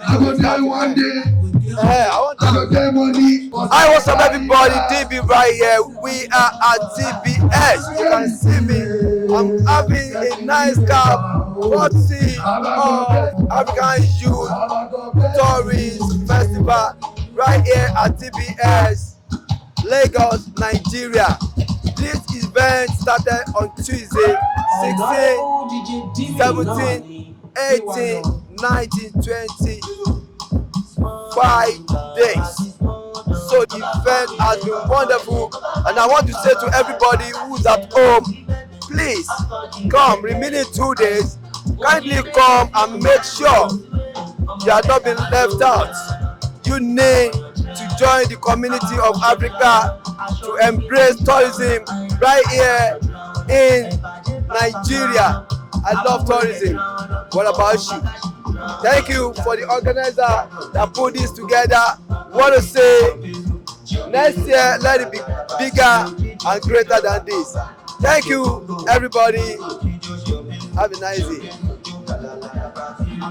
I go there one day. I want to. I go get money. Hi, what's up, everybody? DB right here. We are at TBS. You can see me. I'm having a nice car, courtesy of African Youth Tourist Festival right here at TBS, Lagos, Nigeria. This event started on Tuesday, 16, 17, 18, 19, 20, 5 days. So the event has been wonderful, and I want to say to everybody who's at home, please come. Remaining 2 days, kindly come and make sure you are not being left out. You need to join the community of Africa to embrace tourism right here in Nigeria. I love tourism. What about you? Thank you for the organizer that put this together. Want to say next year let it be bigger and greater than this. Thank you, everybody. Have a nice day.